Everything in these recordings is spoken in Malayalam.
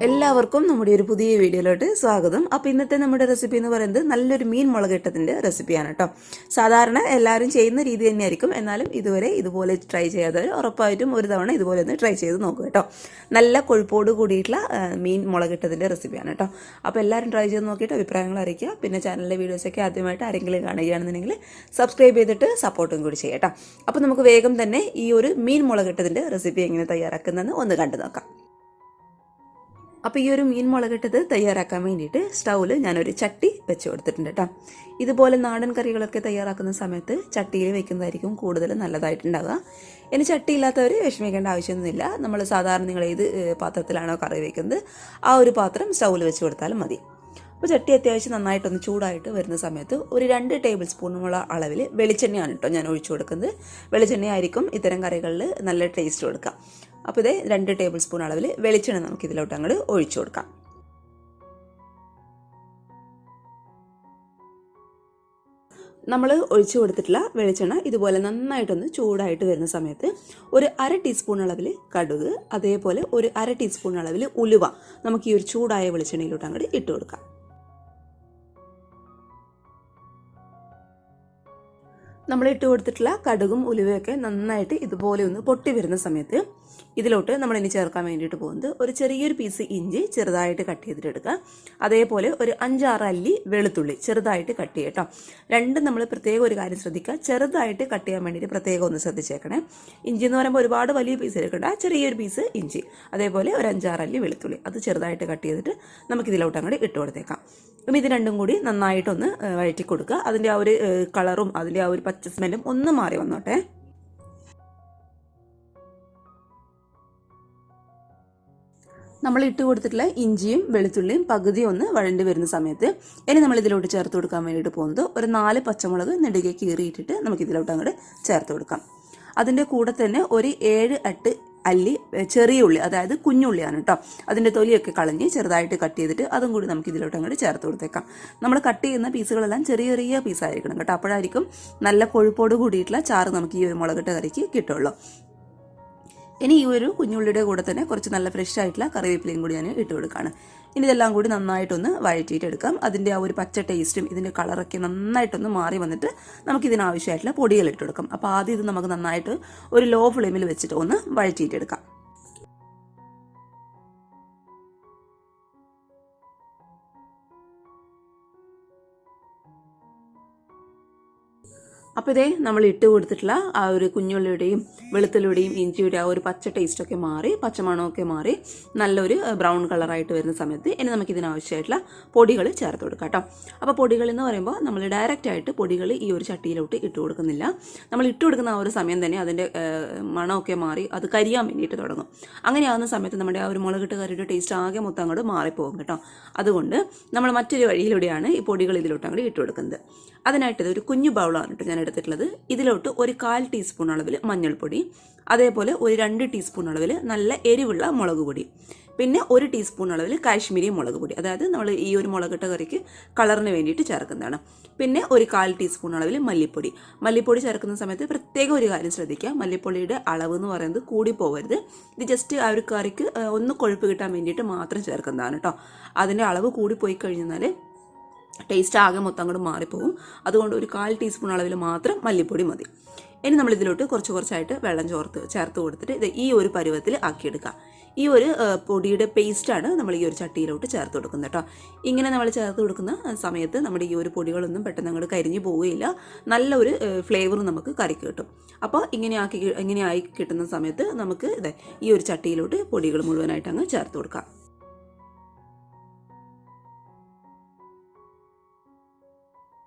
എല്ലാവർക്കും നമ്മുടെ ഒരു പുതിയ വീഡിയോയിലോട്ട് സ്വാഗതം. അപ്പോൾ ഇന്നത്തെ നമ്മുടെ റെസിപ്പി എന്ന് പറയുന്നത് നല്ലൊരു മീൻ മുളകിട്ടതിൻ്റെ റെസിപ്പിയാണ് കേട്ടോ. സാധാരണ എല്ലാവരും ചെയ്യുന്ന രീതി തന്നെയായിരിക്കും, എന്നാലും ഇതുവരെ ഇതുപോലെ ട്രൈ ചെയ്യാത്തവർ ഉറപ്പായിട്ടും ഒരു തവണ ഇതുപോലെ ഒന്ന് ട്രൈ ചെയ്ത് നോക്കുക കേട്ടോ. നല്ല കൊഴുപ്പോട് കൂടിയിട്ടുള്ള മീൻ മുളകിട്ടതിൻ്റെ റെസിപ്പിയാണ് കേട്ടോ. അപ്പോൾ എല്ലാവരും ട്രൈ ചെയ്ത് നോക്കിയിട്ട് അഭിപ്രായങ്ങൾ അറിയിക്കുക. പിന്നെ ചാനലിലെ വീഡിയോസൊക്കെ ആദ്യമായിട്ട് ആരെങ്കിലും കാണുകയാണെന്നുണ്ടെങ്കിൽ സബ്സ്ക്രൈബ് ചെയ്തിട്ട് സപ്പോർട്ടും കൂടി ചെയ്യാം കേട്ടോ. അപ്പോൾ നമുക്ക് വേഗം തന്നെ ഈ ഒരു മീൻ മുളകിട്ടതിൻ്റെ റെസിപ്പി എങ്ങനെ തയ്യാറാക്കുന്നതെന്ന് ഒന്ന് കണ്ടു നോക്കാം. അപ്പോൾ ഈ ഒരു മീൻ മുളകിട്ടത് തയ്യാറാക്കാൻ വേണ്ടിയിട്ട് സ്റ്റൗവിൽ ഞാനൊരു ചട്ടി വെച്ച് കൊടുത്തിട്ടുണ്ട് കേട്ടോ. ഇതുപോലെ നാടൻ കറികളൊക്കെ തയ്യാറാക്കുന്ന സമയത്ത് ചട്ടിയിൽ വെക്കുന്നതായിരിക്കും കൂടുതൽ നല്ലതായിട്ടുണ്ടാവുക. ഇനി ചട്ടി ഇല്ലാത്തവർ വിഷമിക്കേണ്ട ആവശ്യമൊന്നുമില്ല. നമ്മൾ സാധാരണ നിങ്ങൾ ഏത് പാത്രത്തിലാണോ കറി വയ്ക്കുന്നത് ആ ഒരു പാത്രം സ്റ്റൗവിൽ വെച്ച് കൊടുത്താലും മതി. അപ്പോൾ ചട്ടി അത്യാവശ്യം നന്നായിട്ടൊന്ന് ചൂടായിട്ട് വരുന്ന സമയത്ത് ഒരു 2 ടേബിൾ സ്പൂണുള്ള അളവിൽ വെളിച്ചെണ്ണയാണ് കേട്ടോ ഞാൻ ഒഴിച്ചു കൊടുക്കുന്നത്. വെളിച്ചെണ്ണയായിരിക്കും ഇത്തരം കറികളിൽ നല്ല ടേസ്റ്റ് കൊടുക്കുക. അപ്പോൾ ഇതേ 2 ടേബിൾ സ്പൂൺ അളവിൽ വെളിച്ചെണ്ണ നമുക്ക് ഇതിലോട്ട് അങ്ങോട്ട് ഒഴിച്ചു കൊടുക്കാം. നമ്മൾ ഒഴിച്ചു കൊടുത്തിട്ടുള്ള വെളിച്ചെണ്ണ ഇതുപോലെ നന്നായിട്ടൊന്ന് ചൂടായിട്ട് വരുന്ന സമയത്ത് ഒരു 1/2 ടീസ്പൂൺ അളവിൽ കടുക്, അതേപോലെ ഒരു 1/2 ടീസ്പൂൺ അളവിൽ ഉലുവ നമുക്ക് ഈ ഒരു ചൂടായ വെളിച്ചെണ്ണയിലോട്ട് അങ്ങോട്ട് ഇട്ട് കൊടുക്കാം. നമ്മൾ ഇട്ട് കൊടുത്തിട്ടുള്ള കടുകും ഉലുവയൊക്കെ നന്നായിട്ട് ഇതുപോലെ ഒന്ന് പൊട്ടി വരുന്ന സമയത്ത് ഇതിലോട്ട് നമ്മൾ ഇനി ചേർക്കാൻ വേണ്ടിയിട്ട് പോകുന്നത് ഒരു ചെറിയൊരു പീസ് ഇഞ്ചി ചെറുതായിട്ട് കട്ട് ചെയ്തിട്ടെടുക്കുക. അതേപോലെ ഒരു 5-6 അല്ലി വെളുത്തുള്ളി ചെറുതായിട്ട് കട്ട് ചെയ്യട്ടോ. രണ്ടും നമ്മൾ പ്രത്യേകം ഒരു കാര്യം ശ്രദ്ധിക്കുക, ചെറുതായിട്ട് കട്ട് ചെയ്യാൻ വേണ്ടിയിട്ട് പ്രത്യേകം ഒന്ന് ശ്രദ്ധിച്ചേക്കണേ. ഇഞ്ചി എന്ന് പറയുമ്പോൾ ഒരുപാട് വലിയ പീസ് എടുക്കണ്ട, ചെറിയൊരു പീസ് ഇഞ്ചി, അതേപോലെ ഒരു 5-6 അല്ലി വെളുത്തുള്ളി അത് ചെറുതായിട്ട് കട്ട് ചെയ്തിട്ട് നമുക്കിതിലോട്ട് അങ്ങോട്ട് ഇട്ട് കൊടുത്തേക്കാം. അപ്പം ഇത് രണ്ടും കൂടി നന്നായിട്ടൊന്ന് വഴറ്റി കൊടുക്കുക. അതിൻ്റെ ആ ഒരു കളറും അതിൻ്റെ ആ ഒരു പച്ച സ്മെല്ലും ഒന്ന് മാറി വന്നോട്ടെ. നമ്മൾ ഇട്ട് കൊടുത്തിട്ടുള്ള ഇഞ്ചിയും വെളുത്തുള്ളിയും പകുതി ഒന്ന് വഴണ്ടി വരുന്ന സമയത്ത് ഇനി നമ്മൾ ഇതിലോട്ട് ചേർത്ത് കൊടുക്കാൻ വേണ്ടിയിട്ട് പോകുന്നത് ഒരു 4 പച്ചമുളക് നെടുകെ കീറിയിട്ടിട്ട് നമുക്കിതിലോട്ട് അങ്ങോട്ട് ചേർത്ത് കൊടുക്കാം. അതിൻ്റെ കൂടെ തന്നെ ഒരു 7-8 അല്ലി ചെറിയ ഉള്ളി, അതായത് കുഞ്ഞുള്ളിയാണ് കേട്ടോ. അതിൻ്റെ തൊലിയൊക്കെ കളഞ്ഞ് ചെറുതായിട്ട് കട്ട് ചെയ്തിട്ട് അതും കൂടി നമുക്ക് ഇതിലോട്ട് അങ്ങോട്ട് ചേർത്ത് കൊടുത്തേക്കാം. നമ്മൾ കട്ട് ചെയ്യുന്ന പീസുകളെല്ലാം ചെറിയ ചെറിയ പീസായിരിക്കണം കേട്ടോ. അപ്പോഴായിരിക്കും നല്ല കൊഴുപ്പോട് കൂടിയിട്ടുള്ള ചാറ് നമുക്ക് ഈ ഒരു മുളകിട്ട കറിക്ക് കിട്ടുള്ളൂ. ഇനി ഈ ഒരു കുഞ്ഞുള്ളിയുടെ കൂടെ തന്നെ കുറച്ച് നല്ല ഫ്രഷ് ആയിട്ടുള്ള കറിവേപ്പിലയും കൂടി ഞാൻ ഇട്ട് കൊടുക്കുകയാണ്. ഇനി ഇതെല്ലാം കൂടി നന്നായിട്ടൊന്ന് വഴറ്റിയിട്ട് എടുക്കാം. അതിൻ്റെ ആ ഒരു പച്ച ടേസ്റ്റും ഇതിൻ്റെ കളറൊക്കെ നന്നായിട്ടൊന്ന് മാറി വന്നിട്ട് നമുക്ക് ഇതിനാവശ്യമായിട്ടുള്ള പൊടികൾ ഇട്ട് കൊടുക്കാം. അപ്പോൾ ആദ്യം ഇത് നമുക്ക് നന്നായിട്ട് ഒരു ലോ ഫ്ലെയിമിൽ വെച്ചിട്ട് ഒന്ന് വഴറ്റിയിട്ടെടുക്കാം. അപ്പോൾ ഇതേ നമ്മൾ ഇട്ട് കൊടുത്തിട്ടുള്ള ആ ഒരു കുഞ്ഞുള്ളിയുടെയും വെളുത്തുള്ളിയുടെയും ഇഞ്ചിയുടെ ആ ഒരു പച്ച ടേസ്റ്റൊക്കെ മാറി പച്ചമണമൊക്കെ മാറി നല്ലൊരു ബ്രൗൺ കളറായിട്ട് വരുന്ന സമയത്ത് ഇനി നമുക്ക് ഇതിനാവശ്യമായിട്ടുള്ള പൊടികൾ ചേർത്ത് കൊടുക്കാം കേട്ടോ. അപ്പോൾ പൊടികൾ എന്ന് പറയുമ്പോൾ നമ്മൾ ഡയറക്റ്റ് ആയിട്ട് പൊടികൾ ഈ ഒരു ചട്ടിയിലോട്ട് ഇട്ട് കൊടുക്കുന്നില്ല. നമ്മൾ ഇട്ട് കൊടുക്കുന്ന ആ ഒരു സമയം തന്നെ അതിൻ്റെ മണമൊക്കെ മാറി അത് കരിയാൻ വേണ്ടിയിട്ട് തുടങ്ങും. അങ്ങനെയാവുന്ന സമയത്ത് നമ്മുടെ ആ ഒരു മുളകിട്ട് കറിയുടെ ടേസ്റ്റ് ആകെ മൊത്തം അങ്ങോട്ട് മാറിപ്പോകും കേട്ടോ. അതുകൊണ്ട് നമ്മൾ മറ്റൊരു വഴിയിലൂടെയാണ് ഈ പൊടികൾ ഇതിലോട്ട് അങ്ങോട്ട് ഇട്ട് കൊടുക്കുന്നത്. അതിനായിട്ട് ഒരു കുഞ്ഞു ബൗളാണ് കേട്ടോ ഞാൻ എടുത്തിട്ടുള്ളത്. ഇതിലോട്ട് ഒരു 1/4 ടീസ്പൂൺ അളവിൽ മഞ്ഞൾപ്പൊടി, അതേപോലെ ഒരു 2 ടീസ്പൂൺ അളവിൽ നല്ല എരിവുള്ള മുളക് പൊടി, പിന്നെ 1 ടീസ്പൂൺ അളവിൽ കാശ്മീരി മുളക് പൊടി, അതായത് നമ്മൾ ഈ ഒരു മുളകിട്ട കറിക്ക് കളറിന് വേണ്ടിയിട്ട് ചേർക്കുന്നതാണ്. പിന്നെ ഒരു 1/4 ടീസ്പൂൺ അളവിൽ മല്ലിപ്പൊടി. മല്ലിപ്പൊടി ചേർക്കുന്ന സമയത്ത് പ്രത്യേകം ഒരു കാര്യം ശ്രദ്ധിക്കുക, മല്ലിപ്പൊടിയുടെ അളവ് എന്ന് പറയുന്നത് കൂടി പോകരുത്. ഇത് ജസ്റ്റ് ആ ഒരു കറിക്ക് ഒന്ന് കൊഴുപ്പ് കിട്ടാൻ വേണ്ടിയിട്ട് മാത്രം ചേർക്കുന്നതാണ് കേട്ടോ. അതിൻ്റെ അളവ് കൂടി പോയി കഴിഞ്ഞാൽ ടേസ്റ്റ് ആകെ മൊത്തം അങ്ങോട്ട് മാറിപ്പോകും. അതുകൊണ്ട് ഒരു 1/4 ടീസ്പൂൺ അളവിൽ മാത്രം മല്ലിപ്പൊടി മതി. ഇനി നമ്മൾ ഇതിലോട്ട് കുറച്ചായിട്ട് വെള്ളം ചേർത്ത് കൊടുത്തിട്ട് ഇത് ഈ ഒരു പരുവത്തിൽ ആക്കിയെടുക്കുക. ഈ ഒരു പൊടിയുടെ പേസ്റ്റാണ് നമ്മൾ ഈ ഒരു ചട്ടിയിലോട്ട് ചേർത്ത് കൊടുക്കുന്നത് കേട്ടോ. ഇങ്ങനെ നമ്മൾ ചേർത്ത് കൊടുക്കുന്ന സമയത്ത് നമ്മുടെ ഈ ഒരു പൊടികളൊന്നും പെട്ടെന്ന് അങ്ങോട്ട് കരിഞ്ഞു പോവുകയില്ല, നല്ലൊരു ഫ്ലേവറും നമുക്ക് കറിക്ക് കിട്ടും. അപ്പോൾ ഇങ്ങനെ ആയി കിട്ടുന്ന സമയത്ത് നമുക്ക് ഈ ഒരു ചട്ടിയിലോട്ട് പൊടികൾ മുഴുവനായിട്ട് അങ്ങ് ചേർത്ത് കൊടുക്കാം.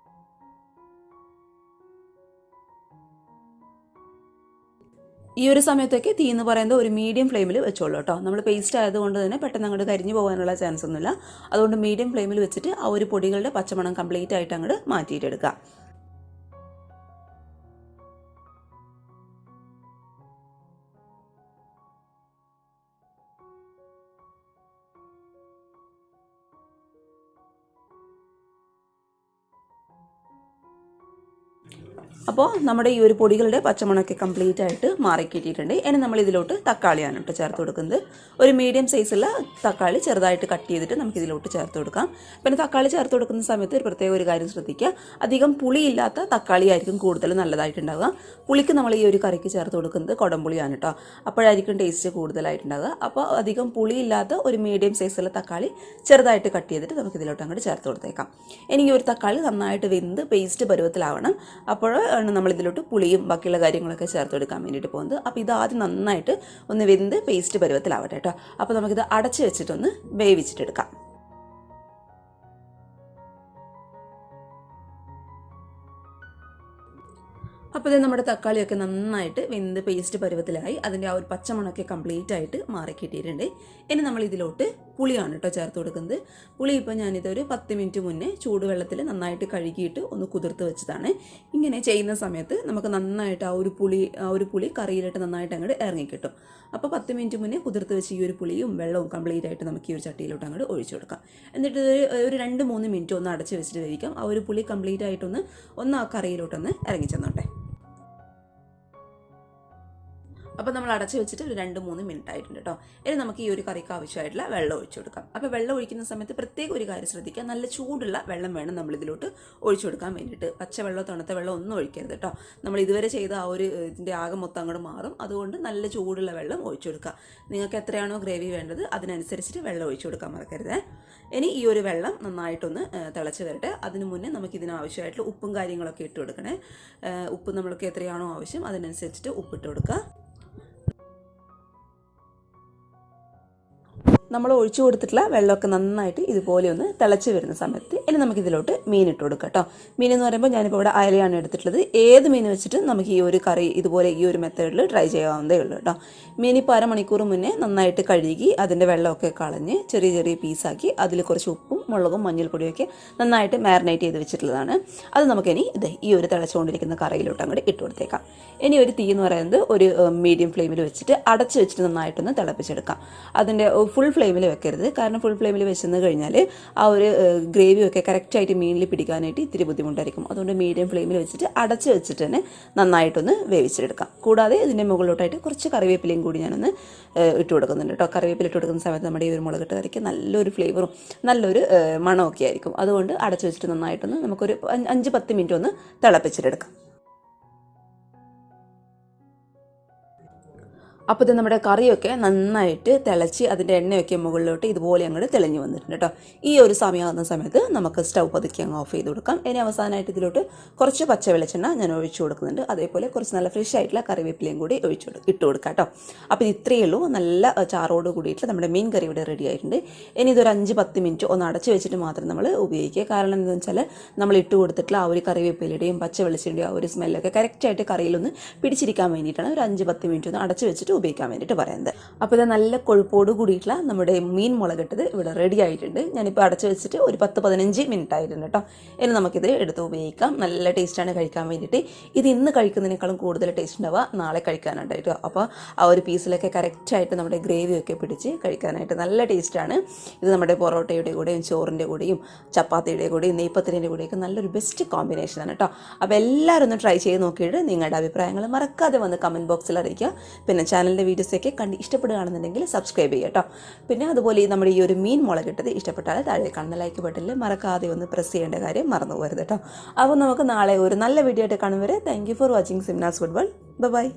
ഈ ഒരു സമയത്തൊക്കെ തീ എന്ന് പറയുന്നത് ഒരു മീഡിയം ഫ്ലെയിമിൽ വെച്ചോളൂ കേട്ടോ. നമ്മൾ പേസ്റ്റ് ആയതുകൊണ്ട് തന്നെ പെട്ടെന്ന് അങ്ങോട്ട് കരിഞ്ഞു പോകാനുള്ള ചാൻസ് ഒന്നുമില്ല. അതുകൊണ്ട് മീഡിയം ഫ്ലെയിമിൽ വെച്ചിട്ട് ആ ഒരു പൊടികളുടെ പച്ചമണം കംപ്ലീറ്റ് ആയിട്ട് അങ്ങോട്ട് മാറ്റിയിട്ടെടുക്കുക. അപ്പോൾ നമ്മുടെ ഈ ഒരു പൊടികളുടെ പച്ചമണമൊക്കെ കംപ്ലീറ്റ് ആയിട്ട് മാറിക്കിട്ടിയിട്ടുണ്ട്. ഇനി നമ്മൾ ഇതിലോട്ട് തക്കാളിയാണ് കേട്ടോ ചേർത്ത് കൊടുക്കുന്നത്. ഒരു മീഡിയം സൈസുള്ള തക്കാളി ചെറുതായിട്ട് കട്ട് ചെയ്തിട്ട് നമുക്ക് ഇതിലോട്ട് ചേർത്ത് കൊടുക്കാം. പിന്നെ തക്കാളി ചേർത്ത് കൊടുക്കുന്ന സമയത്ത് ഒരു പ്രത്യേക ഒരു കാര്യം ശ്രദ്ധിക്കുക, അധികം പുളിയില്ലാത്ത തക്കാളി ആയിരിക്കും കൂടുതൽ നല്ലതായിട്ടുണ്ടാവുക. പുളിക്ക് നമ്മൾ ഈ ഒരു കറിക്ക് ചേർത്ത് കൊടുക്കുന്നത് കുടംപുളിയാണ് കേട്ടോ, അപ്പോഴായിരിക്കും ടേസ്റ്റ് കൂടുതലായിട്ടുണ്ടാവുക. അപ്പോൾ അധികം പുളിയില്ലാത്ത ഒരു മീഡിയം സൈസുള്ള തക്കാളി ചെറുതായിട്ട് കട്ട് ചെയ്തിട്ട് നമുക്ക് ഇതിലോട്ട് അങ്ങോട്ട് ചേർത്ത് കൊടുത്തേക്കാം. ഇനി ഈ ഒരു തക്കാളി നന്നായിട്ട് വെന്ത് പേസ്റ്റ് പരുവത്തിലാവണം. അപ്പോൾ നമ്മളിതിലോട്ട് പുളിയും ബാക്കിയുള്ള കാര്യങ്ങളൊക്കെ ചേർത്ത് എടുക്കാൻ വേണ്ടിയിട്ട് പോകുന്നത്. അപ്പോൾ ഇതാദ്യം നന്നായിട്ട് ഒന്ന് വെന്ത് പേസ്റ്റ് പരുവത്തിലാവട്ടെ കേട്ടോ. അപ്പോൾ നമുക്കിത് അടച്ച് വെച്ചിട്ടൊന്ന് വേവിച്ചിട്ടെടുക്കാം. അപ്പോൾ ഇത് നമ്മുടെ തക്കാളിയൊക്കെ നന്നായിട്ട് വെന്ത് പേസ്റ്റ് പരുവത്തിലായി. അതിൻ്റെ ആ ഒരു പച്ചമണമൊക്കെ കംപ്ലീറ്റ് ആയിട്ട് മാറിക്കിട്ടിയിട്ടുണ്ട്. ഇനി നമ്മൾ ഇതിലോട്ട് പുളിയാണ് കേട്ടോ ചേർത്ത് കൊടുക്കുന്നത്. പുളി ഇപ്പോൾ ഞാനിതൊരു 10 മിനിറ്റ് മുന്നേ ചൂടുവെള്ളത്തിൽ നന്നായിട്ട് കഴുകിയിട്ട് ഒന്ന് കുതിർത്ത് വെച്ചതാണ്. ഇങ്ങനെ ചെയ്യുന്ന സമയത്ത് നമുക്ക് നന്നായിട്ട് ആ ഒരു പുളി കറിയിലിട്ട് നന്നായിട്ട് അങ്ങോട്ട് ഇറങ്ങിക്കിട്ടും. അപ്പോൾ 10 മിനിറ്റ് മുന്നേ കുതിർത്ത് വെച്ച് ഈ ഒരു പുളിയും വെള്ളവും കംപ്ലീറ്റ് ആയിട്ട് നമുക്ക് ഈ ഒരു ചട്ടിയിലോട്ട് അങ്ങോട്ട് ഒഴിച്ചു കൊടുക്കാം. എന്നിട്ട് ഒരു 2-3 മിനിറ്റ് ഒന്ന് അടച്ച് വെച്ചിട്ട് വേവിക്കാം. ആ ഒരു പുളി കംപ്ലീറ്റ് ആയിട്ടൊന്ന് ആ കറിയിലോട്ടൊന്ന് ഇറങ്ങി ചെന്നോട്ടെ. അപ്പോൾ നമ്മൾ അടച്ച് വെച്ചിട്ട് ഒരു 2-3 മിനിറ്റ് ആയിട്ടുണ്ട് കേട്ടോ. ഇനി നമുക്ക് ഈ ഒരു കറിക്ക് ആവശ്യമായിട്ടുള്ള വെള്ളം ഒഴിച്ചു കൊടുക്കാം. അപ്പോൾ വെള്ളം ഒഴിക്കുന്ന സമയത്ത് പ്രത്യേക ഒരു കാര്യം ശ്രദ്ധിക്കുക, നല്ല ചൂടുള്ള വെള്ളം വേണം നമ്മളിതിലോട്ട് ഒഴിച്ചു കൊടുക്കാൻ വേണ്ടിയിട്ട്. പച്ചവെള്ളം തണുത്ത വെള്ളം ഒന്നും ഒഴിക്കരുത് കേട്ടോ. നമ്മൾ ഇതുവരെ ചെയ്ത ആ ഒരു ഇതിൻ്റെ ആകെ മൊത്തം അങ്ങോട്ട് മാറും. അതുകൊണ്ട് നല്ല ചൂടുള്ള വെള്ളം ഒഴിച്ചു കൊടുക്കുക. നിങ്ങൾക്ക് എത്രയാണോ ഗ്രേവി വേണ്ടത് അതിനനുസരിച്ചിട്ട് വെള്ളം ഒഴിച്ചു കൊടുക്കാൻ മറക്കരുത്. ഇനി ഈ ഒരു വെള്ളം നന്നായിട്ടൊന്ന് തിളച്ച് വരട്ടെ. അതിന് മുന്നേ നമുക്കിതിനാവശ്യമായിട്ടുള്ള ഉപ്പും കാര്യങ്ങളൊക്കെ ഇട്ട് കൊടുക്കണേ. ഉപ്പ് നമ്മൾക്ക് എത്രയാണോ ആവശ്യം അതിനനുസരിച്ചിട്ട് ഉപ്പിട്ട് കൊടുക്കുക. നമ്മൾ ഒഴിച്ചു കൊടുത്തിട്ടുള്ള വെള്ളമൊക്കെ നന്നായിട്ട് ഇതുപോലെ ഒന്ന് തിളച്ച് വരുന്ന സമയത്ത് ഇനി നമുക്കിതിലോട്ട് മീൻ ഇട്ട് കൊടുക്കാം കേട്ടോ. മീൻ എന്ന് പറയുമ്പോൾ ഞാനിപ്പോൾ ഇവിടെ അയലയാണ് എടുത്തിട്ടുള്ളത്. ഏത് മീൻ വെച്ചിട്ട് നമുക്ക് ഈ ഒരു കറി ഇതുപോലെ ഈ ഒരു മെത്തേഡിൽ ട്രൈ ചെയ്യാവുന്നതേ ഉള്ളൂ കേട്ടോ. മീൻ ഇപ്പോൾ അരമണിക്കൂർ മുന്നേ നന്നായിട്ട് കഴുകി അതിൻ്റെ വെള്ളമൊക്കെ കളഞ്ഞ് ചെറിയ ചെറിയ പീസാക്കി അതിൽ കുറച്ച് ഉപ്പും മുളകും മഞ്ഞൾപ്പൊടിയൊക്കെ നന്നായിട്ട് മാരിനേറ്റ് ചെയ്ത് വെച്ചിട്ടുള്ളതാണ്. അത് നമുക്കിനി ഈ ഒരു തിളച്ചുകൊണ്ടിരിക്കുന്ന കറിയിലോട്ട് അങ്ങോട്ട് ഇട്ട് കൊടുത്തേക്കാം. ഇനി ഒരു തീ എന്ന് പറയുന്നത് ഒരു മീഡിയം ഫ്ലെയിമിൽ വെച്ചിട്ട് അടച്ച് വെച്ചിട്ട് നന്നായിട്ടൊന്ന് തിളപ്പിച്ചെടുക്കാം. അതിൻ്റെ ഫുൾ ഫ്ലെയിമിൽ വെക്കരുത്, കാരണം ഫുൾ ഫ്ലെയിമിൽ വെച്ചെന്ന് കഴിഞ്ഞാൽ ആ ഒരു ഗ്രേവിയൊക്കെ കറക്റ്റായിട്ട് മീനിൽ പിടിക്കാനായിട്ട് ഇത്തിരി ബുദ്ധിമുട്ടായിരിക്കും. അതുകൊണ്ട് മീഡിയം ഫ്ലെയിമിൽ വെച്ചിട്ട് അടച്ച് വെച്ചിട്ട് തന്നെ നന്നായിട്ടൊന്ന് വേവിച്ചെടുക്കാം. കൂടാതെ ഇതിൻ്റെ മുകളിലോട്ടായിട്ട് കുറച്ച് കറിവേപ്പിലയും കൂടി ഞാനൊന്ന് ഇട്ട് കൊടുക്കുന്നുണ്ട് കേട്ടോ. കറിവേപ്പില ഇട്ട് കൊടുക്കുന്ന സമയത്ത് നമ്മുടെ ഈ ഒരു മുളകിട്ട് കറിക്ക് നല്ലൊരു ഫ്ലേവറും നല്ലൊരു മണമൊക്കെ ആയിരിക്കും. അതുകൊണ്ട് അടച്ച് വെച്ചിട്ട് നന്നായിട്ടൊന്ന് നമുക്കൊരു 5-10 മിനിറ്റ് ഒന്ന് തിളപ്പിച്ചിട്ടെടുക്കാം. അപ്പോൾ ഇത് നമ്മുടെ കറിയൊക്കെ നന്നായിട്ട് തിളച്ച് അതിൻ്റെ എണ്ണയൊക്കെ മുകളിലോട്ട് ഇതുപോലെ അങ്ങോട്ട് തെളിഞ്ഞ് വന്നിട്ടുണ്ട് കേട്ടോ. ഈ ഒരു സമയമാകുന്ന സമയത്ത് നമുക്ക് സ്റ്റൗ പതുക്കി അങ്ങ് ഓഫ് ചെയ്ത് കൊടുക്കാം. ഇനി അവസാനമായിട്ട് ഇതിലോട്ട് കുറച്ച് പച്ച വെളിച്ചെണ്ണ ഞാൻ ഒഴിച്ചു കൊടുക്കുന്നുണ്ട്. അതേപോലെ കുറച്ച് നല്ല ഫ്രഷ് ആയിട്ടുള്ള കറിവേപ്പിലയും കൂടി ഇട്ട് കൊടുക്കാം കേട്ടോ. അപ്പോൾ ഇത്രയേ ഉള്ളൂ, നല്ല ചാറോട് കൂടിയിട്ട് നമ്മുടെ മീൻ കറി ഇവിടെ റെഡി ആയിട്ടുണ്ട്. ഇനി ഇതൊരു 5-10 മിനിറ്റ് ഒന്ന് അടച്ച് വെച്ചിട്ട് മാത്രം നമ്മൾ ഉപയോഗിക്കുക. കാരണം എന്താണെന്ന് വെച്ചാൽ നമ്മൾ ഇട്ട് കൊടുത്തിട്ടുള്ള ആ ഒരു കറിവേപ്പിലയുടെയും പച്ച വെളിച്ചെണ്ണയുടെയും ആ ഒരു സ്മെല്ലൊക്കെ കറക്റ്റായിട്ട് കറിയിലൊന്ന് പിടിച്ചിരിക്കാൻ വേണ്ടിയിട്ടാണ് ഒരു 5-10 മിനിറ്റ് ഒന്ന് അടച്ച് വെച്ചിട്ട് ഉപയോഗിക്കാൻ വേണ്ടിയിട്ട് പറയുന്നത്. അപ്പോൾ ഇത് നല്ല കൊഴുപ്പോട് കൂടിയിട്ടുള്ള നമ്മുടെ മീൻ മുളകിട്ടത് ഇവിടെ റെഡി ആയിട്ടുണ്ട്. ഞാനിപ്പോൾ അടച്ച് വെച്ചിട്ട് ഒരു 10-15 മിനിറ്റ് ആയിട്ടുണ്ട് കേട്ടോ. ഇനി നമുക്കിത് എടുത്ത് ഉപയോഗിക്കാം. നല്ല ടേസ്റ്റാണ് കഴിക്കാൻ വേണ്ടിയിട്ട്. ഇത് ഇന്ന് കഴിക്കുന്നതിനേക്കാളും കൂടുതൽ ടേസ്റ്റ് ഉണ്ടാവുക നാളെ കഴിക്കാനുണ്ടായിട്ട്. അപ്പോൾ ആ ഒരു പീസിലൊക്കെ കറക്റ്റായിട്ട് നമ്മുടെ ഗ്രേവിയൊക്കെ പിടിച്ച് കഴിക്കാനായിട്ട് നല്ല ടേസ്റ്റാണ്. ഇത് നമ്മുടെ പൊറോട്ടയുടെ കൂടെയും ചോറിൻ്റെ കൂടെയും ചപ്പാത്തിയുടെ കൂടെയും നെയ്പ്പത്തിൻ്റെ കൂടെയൊക്കെ നല്ലൊരു ബെസ്റ്റ് കോമ്പിനേഷനാണ് കേട്ടോ. അപ്പോൾ എല്ലാവരും ഒന്ന് ട്രൈ ചെയ്ത് നോക്കിയിട്ട് നിങ്ങളുടെ അഭിപ്രായങ്ങൾ മറക്കാതെ വന്ന് കമൻറ്റ് ബോക്സിൽ അറിയിക്കുക. പിന്നെ ചാനലിൻ്റെ വീഡിയോസൊക്കെ കണ്ട് ഇഷ്ടപ്പെടുകയാണെന്നുണ്ടെങ്കിൽ സബ്സ്ക്രൈബ് ചെയ്യുക കേട്ടോ. പിന്നെ അതുപോലെ നമ്മുടെ ഈ ഒരു മീൻ മുളകിട്ടത് ഇഷ്ടപ്പെട്ടാൽ താഴെ കാണുന്ന ലൈക്ക് ബട്ടണിൽ മറക്കാതെ ഒന്ന് പ്രസ് ചെയ്യേണ്ട കാര്യം മറന്നു പോകരുത് കേട്ടോ. അപ്പോൾ നമുക്ക് നാളെ ഒരു നല്ല വീഡിയോ ആയിട്ട് കാണും വരെ thank you for watching Simnas food world. By.